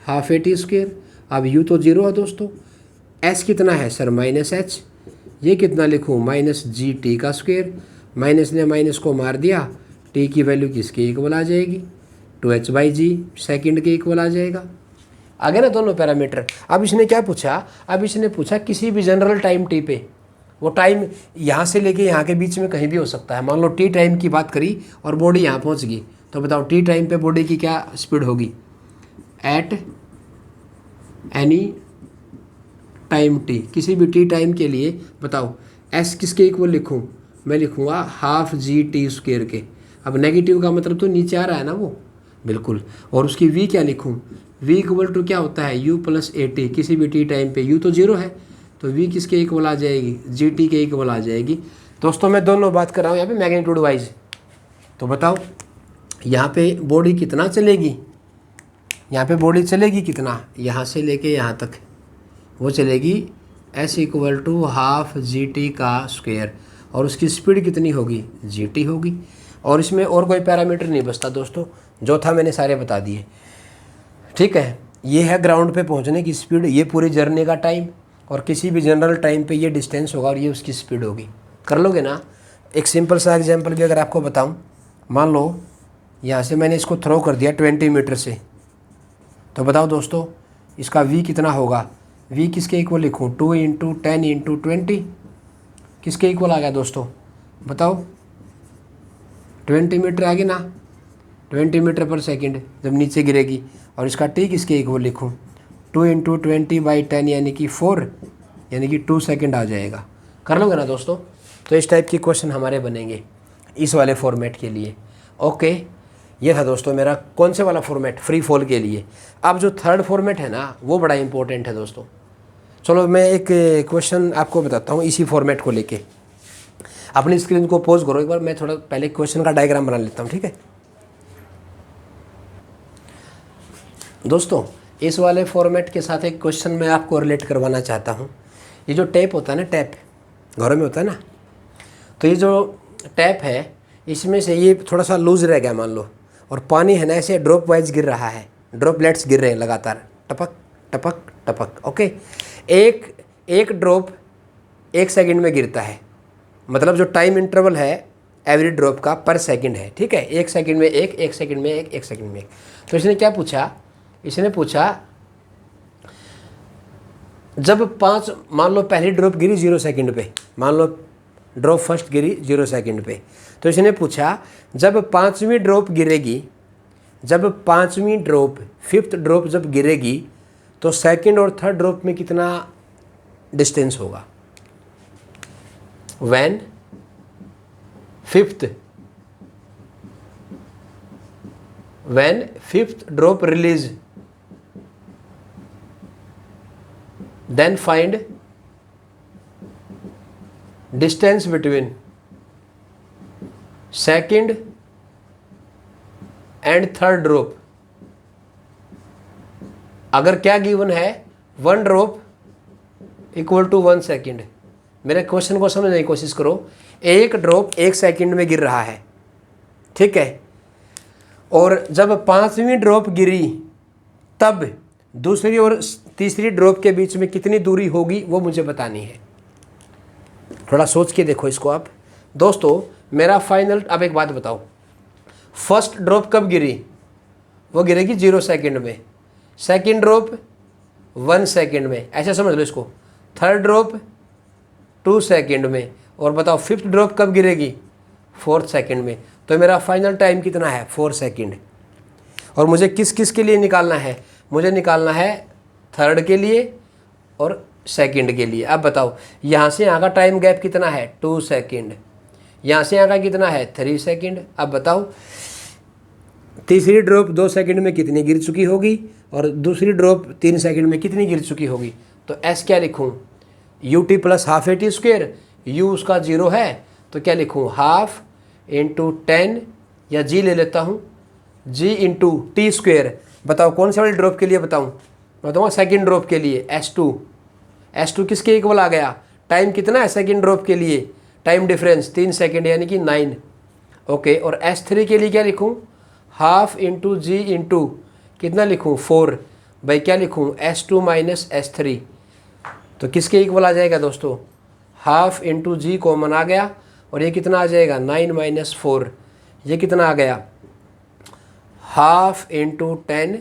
हाफ at²। अब u तो 0 है दोस्तों, s कितना है सर -h, ये कितना लिखूँ -gt का स्क्वायर, माइनस ने माइनस को मार दिया, t की वैल्यू किसके इक्वल आ जाएगी 2h/g सेकंड के इक्वल आ जाएगा। आगे ना दोनों पैरामीटर। अब इसने क्या पूछा, अब इसने पूछा किसी भी जनरल टाइम टी पे, वो टाइम यहाँ से लेके यहाँ के बीच में कहीं भी हो सकता है। मान लो टी टाइम की बात करी और बॉडी यहाँ पहुँच गई, तो बताओ टी टाइम पे बॉडी की क्या स्पीड होगी एट एनी टाइम टी, किसी भी टी टाइम के लिए। बताओ एस किसके इक्वल लिखूँ, मैं लिखूँगा हाफ gt² के। अब नेगेटिव का मतलब तो नीचे आ रहा है ना वो, बिल्कुल। और उसकी v क्या लिखूँ, v इक्वल टू क्या होता है u प्लस at, किसी भी टी टाइम पे u तो 0 है, तो v किसके इक्वल आ जाएगी gt के इक्वल आ जाएगी। दोस्तों मैं दोनों बात कर रहा हूँ यहाँ पे मैग्नीट्यूड वाइज। तो बताओ यहाँ पे बॉडी कितना चलेगी, यहाँ पे बॉडी चलेगी कितना, यहाँ से लेके यहाँ तक वो चलेगी s equal to half gt का स्क्वायर, और उसकी स्पीड कितनी होगी gt होगी। और इसमें और कोई पैरामीटर नहीं बचता दोस्तों, जो था मैंने सारे बता दिए। ठीक है, ये है ग्राउंड पे पहुंचने की स्पीड, ये पूरी जर्नी का टाइम, और किसी भी जनरल टाइम पे ये डिस्टेंस होगा और ये उसकी स्पीड होगी। कर लोगे ना। एक सिंपल सा एग्जांपल भी अगर आपको बताऊं, मान लो यहाँ से मैंने इसको थ्रो कर दिया 20 मीटर से, तो बताओ दोस्तों इसका v कितना होगा, v किसके इक्वल लिखूँ 2 × 10 × 20 किसके इक्वल आ गया दोस्तों बताओ 20 मीटर आ गई ना, 20 मीटर पर सेकंड जब नीचे गिरेगी। और इसका t किसके इक्वल लिखूँ 2 × 20/10 यानी कि 4 यानी कि 2 सेकंड आ जाएगा। कर लोगे ना दोस्तों। तो इस टाइप के क्वेश्चन हमारे बनेंगे इस वाले फॉर्मेट के लिए। ओके, ये था दोस्तों मेरा कौन से वाला फॉर्मेट, फ्री फॉल के लिए। अब जो थर्ड फॉर्मेट है ना वो बड़ा इंपॉर्टेंट है दोस्तों। चलो मैं एक क्वेश्चन आपको बताता हूँ इसी फॉर्मेट को लेके। अपनी स्क्रीन को पॉज करो एक बार, मैं थोड़ा पहले क्वेश्चन का डायग्राम बना लेता हूँ, ठीक है दोस्तों। इस वाले फॉर्मेट के साथ एक क्वेश्चन मैं आपको रिलेट करवाना चाहता हूँ। ये जो टैप होता है ना, टैप घरों में होता है ना, तो ये जो टैप है इसमें से ये थोड़ा सा लूज रह गया मान लो, और पानी है ना ऐसे ड्रॉप वाइज गिर रहा है, ड्रॉपलेट्स गिर रहे हैं लगातार, टपक टपक टपक। ओके, एक ड्रॉप 1 सेकंड में गिरता है, मतलब जो टाइम इंटरवल है एवरी ड्रॉप का पर सेकंड है, ठीक है। 1 सेकंड में 1 सेकंड में 1 सेकंड में 1। तो इसने क्या पूछा, इसने पूछा जब 5 मान लो पहली ड्रॉप गिरी 0 सेकंड पे, मान लो ड्रॉप फर्स्ट गिरी 0 सेकंड पे, तो इसने पूछा जब 5वीं ड्रॉप गिरेगी, जब 5वीं ड्रॉप 5th ड्रॉप जब गिरेगी तो सेकंड और थर्ड ड्रॉप में कितना डिस्टेंस होगा। When 5th drop release then find distance between second and third drop. अगर क्या गिवन है 1 ड्रॉप इक्वल टू 1 सेकंड। मेरे क्वेश्चन को समझने की कोशिश करो। एक ड्रॉप 1 सेकंड में गिर रहा है, ठीक है, और जब 5वीं ड्रॉप गिरी तब दूसरी और तीसरी ड्रॉप के बीच में कितनी दूरी होगी वो मुझे बतानी है। थोड़ा सोच के देखो इसको आप दोस्तों। मेरा फाइनल, अब एक बात बताओ, फर्स्ट ड्रॉप कब गिरी, वो गिरेगी 0 सेकंड में, सेकंड ड्रॉप 1 सेकेंड में, ऐसे समझ लो इसको। थर्ड ड्रॉप 2 सेकेंड में, और बताओ फिफ्थ ड्रॉप कब गिरेगी? 4th सेकेंड में। तो मेरा फाइनल टाइम कितना है? 4 सेकेंड। और मुझे किस किस के लिए निकालना है? मुझे निकालना है थर्ड के लिए और सेकंड के लिए। अब बताओ यहाँ से यहाँ का टाइम गैप कितना है? 2 सेकेंड। यहाँ से यहाँ का कितना है? 3 सेकेंड। अब बताओ तीसरी ड्रॉप 2 सेकेंड में कितनी गिर चुकी होगी और दूसरी ड्रॉप 3 सेकेंड में कितनी गिर चुकी होगी? तो एस क्या लिखूँ? You t plus half A T square, you उसका 0 है तो क्या लिखूँ? हाफ इंटू 10, या जी ले लेता हूँ, जी इंटू टी स्क्वेयर। बताओ कौन से वाली ड्रॉप के लिए बताऊँ? बताऊँगा सेकेंड ड्रॉप के लिए, S2 किसके इक्वल आ गया? टाइम कितना है सेकेंड ड्रॉप के लिए? टाइम डिफरेंस 3 सेकेंड यानी कि 9। ओके, और S3 के लिए क्या लिखूँ? हाफ इंटू जी इंटू कितना लिखूँ? 4। भाई क्या लिखूँ? S2 minus S3। तो किसके इक्वल आ जाएगा दोस्तों? हाफ इंटू जी कॉमन आ गया, और ये कितना आ जाएगा? 9 माइनस 4। ये कितना आ गया? हाफ इंटू 10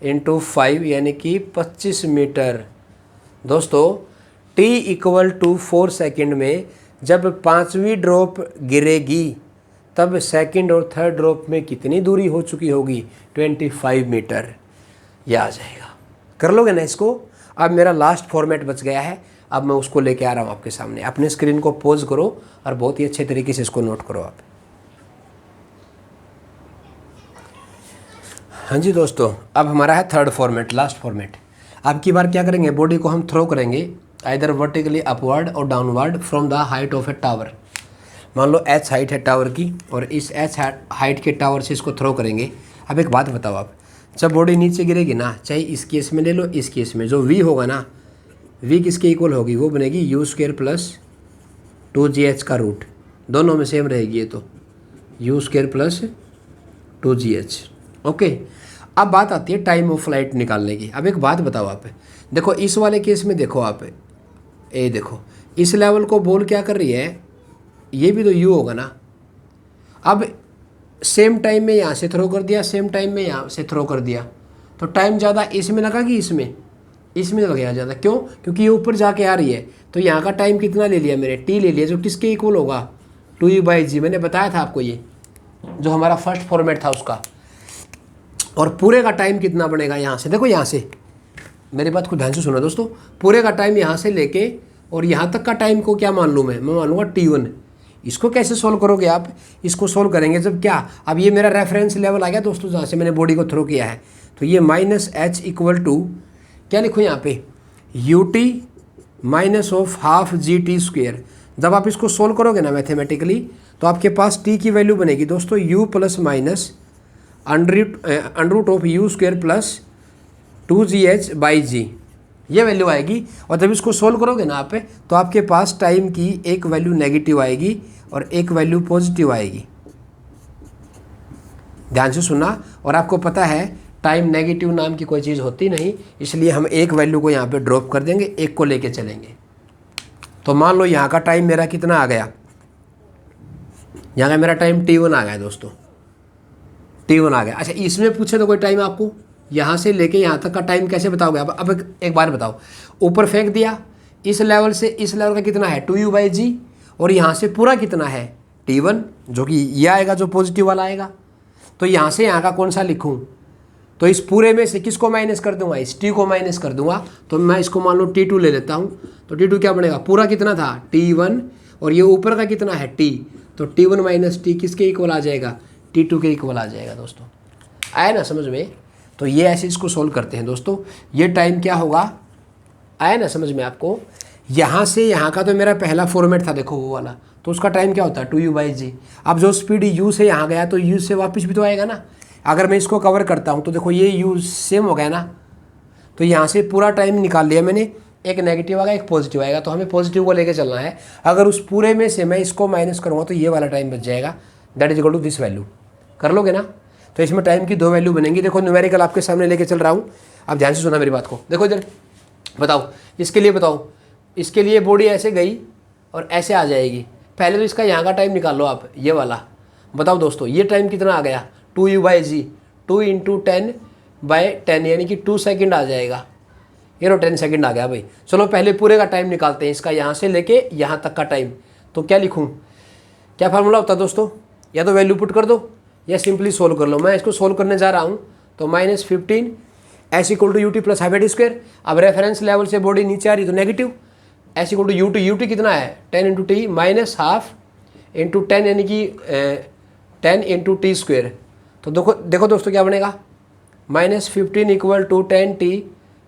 इंटू 5 यानी कि 25 मीटर। दोस्तों t इक्वल टू 4 सेकेंड में जब 5वीं ड्रॉप गिरेगी तब सेकंड और थर्ड ड्रॉप में कितनी दूरी हो चुकी होगी? 25 मीटर। यह आ जाएगा। कर लोगे ना इसको? अब मेरा लास्ट फॉर्मेट बच गया है, अब मैं उसको लेके आ रहा हूँ आपके सामने। अपने स्क्रीन को पॉज करो और बहुत ही अच्छे तरीके से इसको नोट करो आप। हाँ जी दोस्तों, अब हमारा है थर्ड फॉर्मेट, लास्ट फॉर्मेट। अब की बार क्या करेंगे? बॉडी को हम थ्रो करेंगे आइदर वर्टिकली अपवर्ड और downward from the height of A tower. मान लो h हाइट है टावर की, और इस h हाइट के टावर से इसको थ्रो करेंगे। अब एक बात बताओ आप, जब बॉडी नीचे गिरेगी ना, चाहे इस केस में ले लो, इस केस में जो v होगा ना, v किसके इक्वल होगी? वो बनेगी u स्क्वायर प्लस 2gh का रूट। दोनों में सेम रहेगी ये, तो u square plus 2gh। Okay, अब बात आती है टाइम ऑफ फ्लाइट निकालने की। अब एक बात बताओ आप, देखो इस वाले केस में देखो आप, ये देखो इस लेवल को बॉल क्या कर रही है? ये भी तो u होगा ना। अब सेम टाइम में यहाँ से थ्रो कर दिया, सेम टाइम में यहाँ से थ्रो कर दिया, तो टाइम ज़्यादा इसमें लगा कि इसमें लग गया ज़्यादा। क्यों? क्योंकि ये ऊपर जाके आ रही है, तो यहाँ का टाइम कितना ले लिया मैंने? t ले लिया, जो किसके इक्वल होगा? 2u/g। मैंने बताया था आपको, ये जो हमारा फर्स्ट फॉर्मेट था उसका। और पूरे का टाइम कितना बनेगा? यहाँ से देखो, यहाँ से मेरी बात को ध्यान से सुनो दोस्तों। पूरे का टाइम यहाँ से लेके और यहाँ तक का टाइम को क्या मान लूँ मैं मान लूँगा t1। इसको कैसे सोल्व करोगे आप? इसको सोल्व करेंगे जब क्या, अब ये मेरा रेफरेंस लेवल आ गया दोस्तों जहाँ से मैंने बॉडी को थ्रो किया है, तो ये माइनस h इक्वल टू क्या लिखूँ यहाँ पे? ut minus of half GT square. जब आप इसको सोल्व करोगे ना मैथमेटिकली, तो आपके पास t की वैल्यू बनेगी दोस्तों u plus minus under root of u square plus 2gh/g, ये वैल्यू आएगी। और जब इसको सोल्व करोगे ना आप, तो आपके पास टाइम की एक वैल्यू नेगेटिव आएगी और एक वैल्यू पॉजिटिव आएगी। ध्यान से सुनना। और आपको पता है टाइम नेगेटिव नाम की कोई चीज़ होती नहीं, इसलिए हम एक वैल्यू को यहाँ पे ड्रॉप कर देंगे, एक को लेके चलेंगे। तो मान लो यहाँ का टाइम मेरा कितना आ गया? यहाँ का मेरा टाइम t1 आ गया दोस्तों, t1 आ गया। अच्छा, इसमें पूछे तो कोई टाइम आपको, यहाँ से लेके यहाँ तक का टाइम कैसे बताओगे? अब एक बार बताओ, ऊपर फेंक दिया, इस लेवल से इस लेवल का कितना है? 2u/g, और यहाँ से पूरा कितना है? t1, जो कि ये आएगा, जो पॉजिटिव वाला आएगा। तो यहाँ से यहाँ का कौन सा लिखूँ? तो इस पूरे में से किसको माइनस कर दूंगा? इस t को माइनस कर दूंगा। तो मैं इसको मान लो t2 ले लेता हूँ, तो t2 क्या बनेगा? पूरा कितना था? t1, और ये ऊपर का कितना है? t, तो t1 माइनस t किसके इक्वल आ जाएगा? t2 के इक्वल आ जाएगा दोस्तों। आया ना समझ में? तो ये ऐसे इसको सोल्व करते हैं दोस्तों। ये टाइम क्या होगा? आया ना समझ में आपको? यहाँ से यहाँ का तो मेरा पहला फॉर्मेट था, देखो वो वाला, तो उसका टाइम क्या होता है? 2u/g। अब जो स्पीड u से यहाँ गया, तो u से वापस भी तो आएगा ना। अगर मैं इसको कवर करता हूँ तो देखो ये u सेम हो गया ना, तो यहाँ से पूरा टाइम निकाल लिया मैंने, एक नेगेटिव आएगा, एक पॉजिटिव आएगा, तो हमें पॉजिटिव को लेके चलना है। अगर उस पूरे में से मैं इसको माइनस करूँगा तो ये वाला टाइम बच जाएगा, that is equal to this value. कर लोगे ना? तो इसमें टाइम की 2 वैल्यू बनेंगी। देखो न्यूमेरिकल आपके सामने लेके चल रहा हूँ, अब ध्यान से सुना मेरी बात को। देखो इधर बताओ, इसके लिए बताओ, इसके लिए बॉडी ऐसे गई और ऐसे आ जाएगी। पहले तो इसका यहाँ का टाइम निकाल लो आप, ये वाला। बताओ दोस्तों, ये टाइम कितना आ गया? 2u/g, 2 × 10/10 यानी कि 2 सेकेंड आ जाएगा। ये नो 10 सेकंड आ गया भाई। चलो पहले पूरे का टाइम निकालते हैं, इसका यहाँ से लेके यहाँ तक का टाइम। तो क्या लिखूँ, क्या फार्मूला होता है दोस्तों, या तो वैल्यू पुट कर दो या सिंपली सोल्व कर लो। मैं इसको सोल्व करने जा रहा हूँ। तो -15 s equal to u t plus half at square. अब रेफरेंस लेवल से बॉडी नीचे आ रही तो negative, s equal to u t कितना है 10 into t minus half into 10 यानी कि 10 इंटू टी स्क्वायर। तो देखो दोस्तों क्या बनेगा, -15 equal to 10 t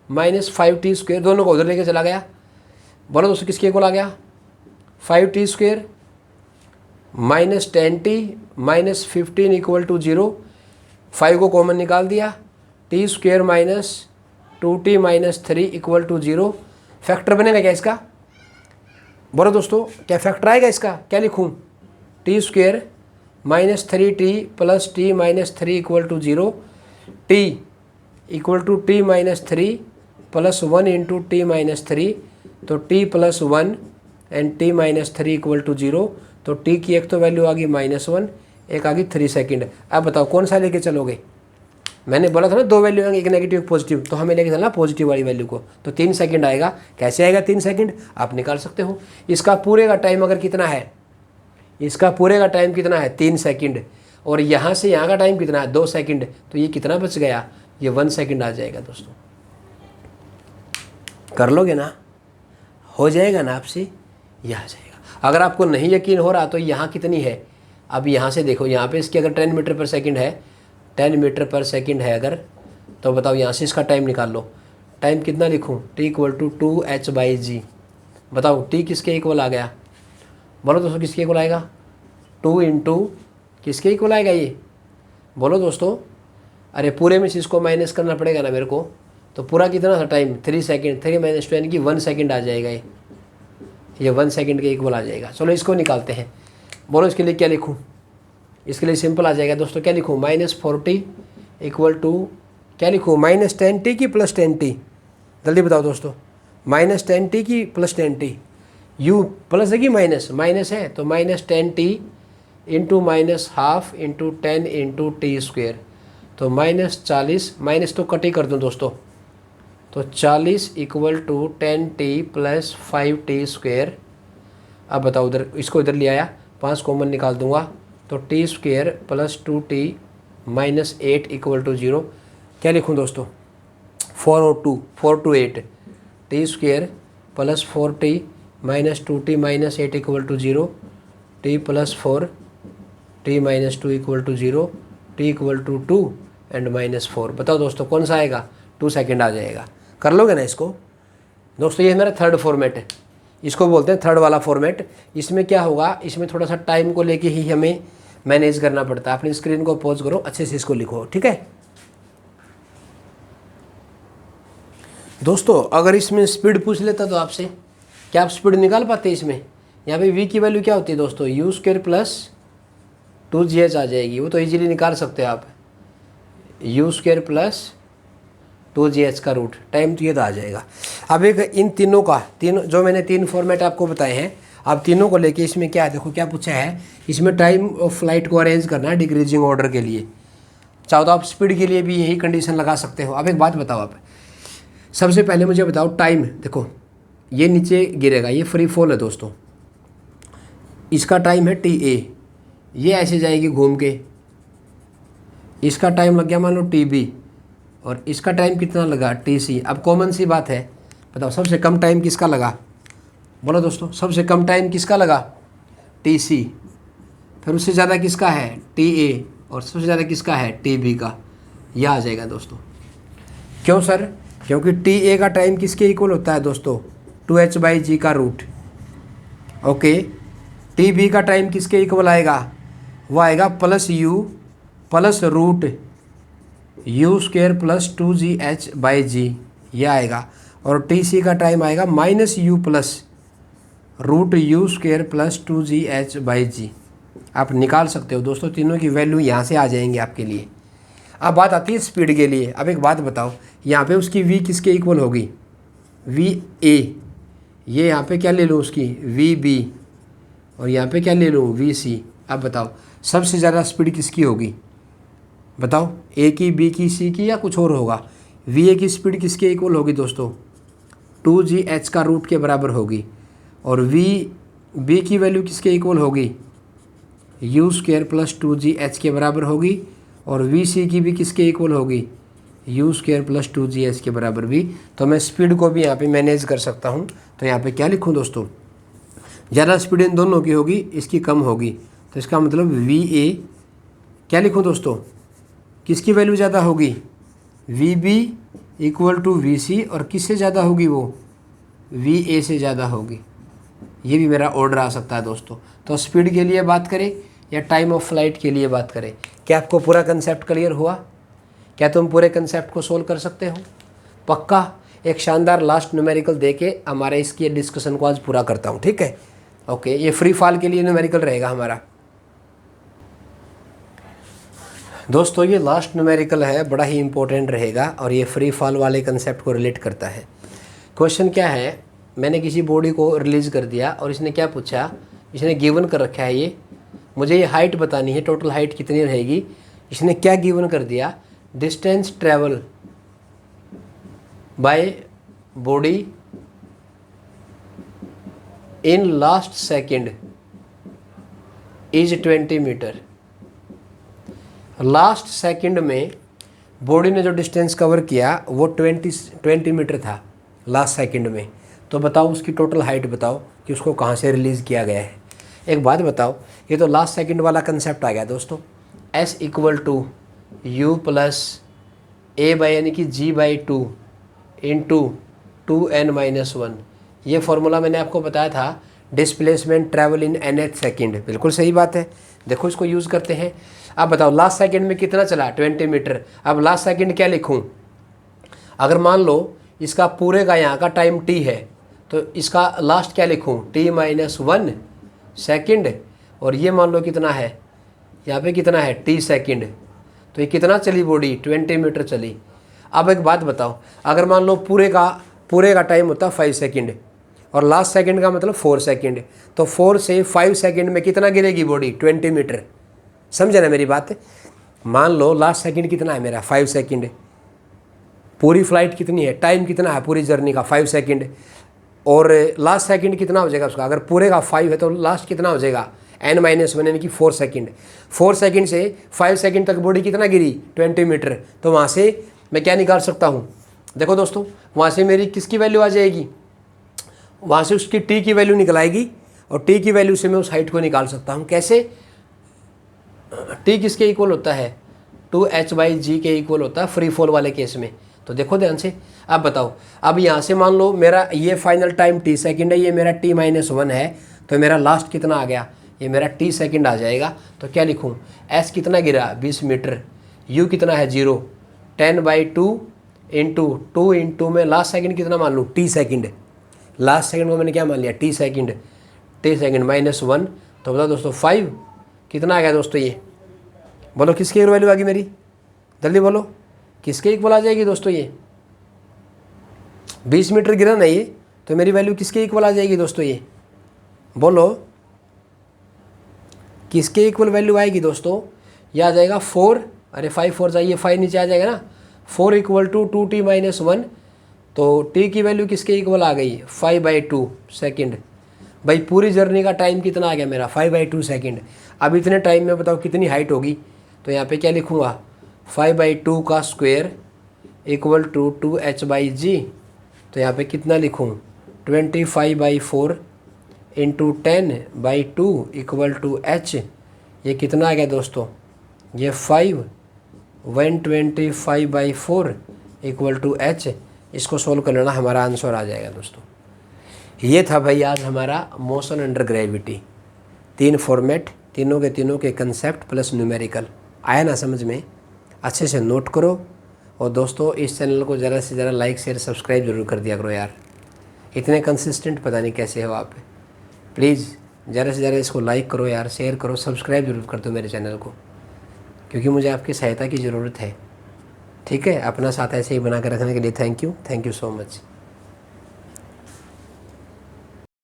minus 5 t square, दोनों को उधर लेके चला गया। बोलो दोस्तों किसके इक्वल आ गया, 5 t square minus 10 t minus 15 equal to 0, 5 को कॉमन निकाल दिया, t square minus 2t minus 3 equal to 0। Factor बनेगा क्या इसका, बोलो दोस्तों क्या फैक्टर आएगा इसका, क्या लिखूँ, t square minus 3t plus t minus 3 equal to 0, t equal to t minus 3 plus 1 into t minus 3, तो t plus 1 and t minus 3 equal to 0। तो टी की एक तो वैल्यू आ गई -1, एक आ गई 3 सेकंड। अब बताओ कौन सा लेके चलोगे, मैंने बोला था ना 2 वैल्यू आएंगे, एक नेगेटिव एक पॉजिटिव, तो हमें लेके चलना पॉजिटिव वाली वैल्यू को। तो 3 सेकंड आएगा, कैसे आएगा 3 सेकंड आप निकाल सकते हो। इसका पूरे का टाइम अगर कितना है, इसका पूरे का टाइम कितना है 3 सेकंड, और यहाँ से यहाँ का टाइम कितना है 2 सेकंड, तो ये कितना बच गया, ये 1 सेकंड आ जाएगा दोस्तों। कर लोगे ना, हो जाएगा ना आपसे, यह आ जाएगा। अगर आपको नहीं यकीन हो रहा तो यहाँ कितनी है, अब यहाँ से देखो, यहाँ पे इसकी अगर 10 मीटर पर सेकंड है, 10 मीटर पर सेकंड है अगर, तो बताओ यहाँ से इसका टाइम निकाल लो। टाइम कितना लिखूँ, टी इक्वल टू 2h/g। बताओ टी किसके इक्वल आ गया, बोलो दोस्तों किसके इक्वल आएगा, 2 इंटू किसके इक्वल आएगा ये, बोलो दोस्तों। अरे पूरे में से इसको माइनस करना पड़ेगा ना मेरे को, तो पूरा कितना था टाइम 3 सेकंड, 3 माइनस 2 यानी कि 1 सेकंड आ जाएगा, ये 1 सेकंड के इक्वल आ जाएगा। चलो इसको निकालते हैं, बोलो इसके लिए क्या लिखूँ, इसके लिए सिंपल आ जाएगा दोस्तों, क्या लिखूँ, -40 इक्वल टू क्या लिखूँ, -10t की प्लस 10t, जल्दी बताओ दोस्तों, -10t की प्लस 10t, यू प्लस है कि माइनस है, तो -10t into minus half into 10 into t square, तो -40, माइनस तो कट ही कर दूँ दोस्तों, तो 40 equal to 10t plus 5t square. अब बताओ उधर, इसको इधर ले आया, 5 कॉमन निकाल दूंगा, तो t square plus 2t minus 8 equal to 0। क्या लिखूँ दोस्तों, 4 to 8, t square plus 4t minus 2t minus 8 equal to 0, t plus 4 t minus 2 equal to 0, t equal to 2 and -4। बताओ दोस्तों कौन सा आएगा, 2 सेकंड आ जाएगा। कर लोगे ना इसको दोस्तों, ये मेरा थर्ड फॉर्मेट है, इसको बोलते हैं थर्ड वाला फॉर्मेट। इसमें क्या होगा, इसमें थोड़ा सा टाइम को लेके ही हमें मैनेज करना पड़ता है। अपनी स्क्रीन को पॉज करो, अच्छे से इसको लिखो, ठीक है दोस्तों। अगर इसमें स्पीड पूछ लेता तो आपसे, क्या आप स्पीड निकाल पाते इसमें, यहाँ पे v की वैल्यू क्या होती है दोस्तों, यू स्क्वायर प्लस 2gh आ जाएगी, वो तो इजीली निकाल सकते हो आप, यू स्क्वायर प्लस 2gh का रूट, टाइम तो ये तो आ जाएगा। अब एक इन तीनों का, तीनों जो मैंने 3 फॉर्मेट आपको बताए हैं, अब तीनों को लेके इसमें क्या है, देखो क्या पूछा है, इसमें टाइम ऑफ फ्लाइट को अरेंज करना है डिक्रीजिंग ऑर्डर के लिए। चाहो तो आप स्पीड के लिए भी यही कंडीशन लगा सकते हो। अब एक बात बताओ आप, सबसे पहले मुझे बताओ टाइम, देखो ये नीचे गिरेगा, ये फ्री फॉल है दोस्तों, इसका टाइम है TA, ये ऐसे जाएगी घूम के, इसका टाइम लग गया मान लो TB, और इसका टाइम कितना लगा TC। अब कॉमन सी बात है, बताओ सबसे कम टाइम किसका लगा, बोलो दोस्तों सबसे कम टाइम किसका लगा, TC, फिर उससे ज़्यादा किसका है TA, और सबसे ज़्यादा किसका है TB का, यह आ जाएगा दोस्तों। क्यों सर, क्योंकि TA का टाइम किसके इक्वल होता है दोस्तों, 2h/g का रूट। ओके, TB का टाइम किसके इक्वल आएगा, वो आएगा plus u plus root u square plus 2gh/g, यह आएगा। और TC का टाइम आएगा -u plus root u square plus 2gh/g। आप निकाल सकते हो दोस्तों, तीनों की वैल्यू यहाँ से आ जाएंगे आपके लिए। अब बात आती है स्पीड के लिए। अब एक बात बताओ, यहाँ पे उसकी v किसके इक्वल होगी, VA, ये यहाँ पे क्या ले लूँ उसकी VB, और यहाँ पे क्या ले लूँ VC। अब बताओ सबसे ज़्यादा स्पीड किसकी होगी, बताओ A की, B की, C की, या कुछ और होगा। VA की स्पीड किसके इक्वल होगी दोस्तों, 2gh का रूट के बराबर होगी, और बी की वैल्यू किसके इक्वल होगी, u स्क्वायर प्लस 2gh के बराबर होगी, और सी की भी किसके इक्वल होगी, u स्क्वायर प्लस 2gh के बराबर भी। तो मैं स्पीड को भी यहाँ पे मैनेज कर सकता हूँ। तो यहाँ पे क्या लिखूँ दोस्तों, ज़्यादा स्पीड इन दोनों की होगी, इसकी कम होगी, तो इसका मतलब VA क्या लिखूँ दोस्तों, किसकी वैल्यू ज़्यादा होगी, VB इक्वल टू VC, और किससे ज़्यादा होगी वो, VA से ज़्यादा होगी। ये भी मेरा ऑर्डर आ सकता है दोस्तों। तो स्पीड के लिए बात करें या टाइम ऑफ फ्लाइट के लिए बात करें, क्या आपको पूरा कंसेप्ट क्लियर हुआ? क्या तुम पूरे कंसेप्ट को सोल्व कर सकते हो? पक्का एक शानदार लास्ट न्यूमेरिकल दे के हमारे इसकी डिस्कशन को आज पूरा करता हूँ, ठीक है? ओके, ये फ्री फॉल के लिए न्यूमेरिकल रहेगा हमारा। दोस्तों ये लास्ट न्यूमेरिकल है, बड़ा ही इंपॉर्टेंट रहेगा, और ये फ्री फॉल वाले कंसेप्ट को रिलेट करता है। क्वेश्चन क्या है, मैंने किसी बॉडी को रिलीज़ कर दिया और इसने क्या पूछा, इसने गिवन कर रखा है, ये मुझे ये हाइट बतानी है, टोटल हाइट कितनी रहेगी। इसने क्या गिवन कर दिया, distance travel by body in last second is 20 metre. Last second में बॉडी ने जो डिस्टेंस कवर किया वो 20 मीटर था लास्ट सेकंड में। तो बताओ उसकी टोटल हाइट बताओ कि उसको कहाँ से रिलीज़ किया गया है। एक बात बताओ, ये तो लास्ट सेकंड वाला कंसेप्ट आ गया दोस्तों, S equal to u plus a by यानी कि G/2 इंटू 2n-1। ये फॉर्मूला मैंने आपको बताया था, displacement travel in nth second. बिल्कुल सही बात है, देखो इसको यूज़ करते हैं। अब बताओ लास्ट सेकंड में कितना चला, 20 मीटर। अब लास्ट सेकंड क्या लिखूं, अगर मान लो इसका पूरे का यहाँ का टाइम t है, तो इसका लास्ट क्या लिखूं, t-1 सेकंड, और ये मान लो कितना है, यहाँ पे कितना है, t सेकंड। तो ये कितना चली बॉडी, 20 मीटर चली। अब एक बात बताओ, अगर मान लो पूरे का टाइम होता 5 सेकंड और लास्ट सेकंड का मतलब 4 सेकंड, तो 4 से 5 सेकंड में कितना गिरेगी बॉडी, 20 मीटर। समझे ना मेरी बात? मान लो लास्ट सेकंड कितना है मेरा, 5 सेकंड। पूरी फ्लाइट कितनी है, टाइम कितना है पूरी जर्नी का, 5 सेकंड। और लास्ट सेकंड कितना हो जाएगा उसका, अगर पूरे का 5 है तो लास्ट कितना हो जाएगा, n-1 यानी कि 4 सेकंड। 4 सेकंड से 5 सेकंड तक बॉडी कितना गिरी, 20 मीटर। तो वहाँ से मैं क्या निकाल सकता हूँ, देखो दोस्तों, वहाँ से मेरी किसकी वैल्यू आ जाएगी, वहाँ से उसकी t की वैल्यू निकल आएगी, और t की वैल्यू से मैं उस हाइट को निकाल सकता हूँ। कैसे, t किसके इक्वल होता है, 2h/g के इक्वल होता है फ्री फॉल वाले केस में। तो देखो ध्यान से, अब बताओ, अब यहाँ से मान लो मेरा ये फाइनल टाइम t सेकंड है, ये मेरा t-1 है, तो मेरा लास्ट कितना आ गया, ये मेरा t सेकंड आ जाएगा। तो क्या लिखूँ, s कितना गिरा, 20 मीटर, u कितना है 0, 10/2 इंटू 2 इंटू में लास्ट सेकंड कितना मान लूँ, t सेकंड। लास्ट सेकंड को मैंने क्या मान लिया, t सेकंड -1। तो बताओ दोस्तों 5 कितना आ गया दोस्तों, ये बोलो किसकी वैल्यू आ गई मेरी, जल्दी बोलो किसके इक्वल आ जाएगी दोस्तों, ये 20 मीटर गिरा ना ये, तो मेरी वैल्यू किसके इक्वल आ जाएगी दोस्तों, ये बोलो किसके इक्वल वैल्यू आएगी दोस्तों, यह आ जाएगा 4, अरे 5 4 जाइए, 5 नीचे आ जाएगा ना, 4 इक्वल टू 2t-1। तो t की वैल्यू किसके इक्वल आ गई, 5/2 सेकंड। भाई पूरी जर्नी का टाइम कितना आ गया मेरा, 5/2 सेकंड। अब इतने टाइम में बताओ कितनी हाइट होगी, तो यहाँ पे क्या लिखूँगा, 5/2 का स्क्वायर इक्वल टू 2h/g। तो यहाँ पे कितना लिखूँ, 25/4 इंटू 10/2 इक्वल टू h। ये कितना आ गया दोस्तों, ये 5 125/4 इक्वल टू h। इसको सोल्व कर लेना, हमारा आंसर आ जाएगा दोस्तों। ये था भाई आज हमारा मोशन अंडर ग्रेविटी, 3 फॉर्मेट, तीनों के कंसेप्ट प्लस न्यूमेरिकल। आया ना समझ में? अच्छे से नोट करो, और दोस्तों इस चैनल को ज़्यादा से ज़्यादा लाइक शेयर सब्सक्राइब जरूर कर दिया करो यार। इतने कंसिस्टेंट पता नहीं कैसे हो आप, प्लीज़ ज़्यादा से ज़्यादा इसको लाइक करो यार, शेयर करो, सब्सक्राइब जरूर कर दो मेरे चैनल को, क्योंकि मुझे आपकी सहायता की ज़रूरत है। ठीक है, अपना साथ ऐसे ही बना कर रखने के लिए थैंक यू सो मच।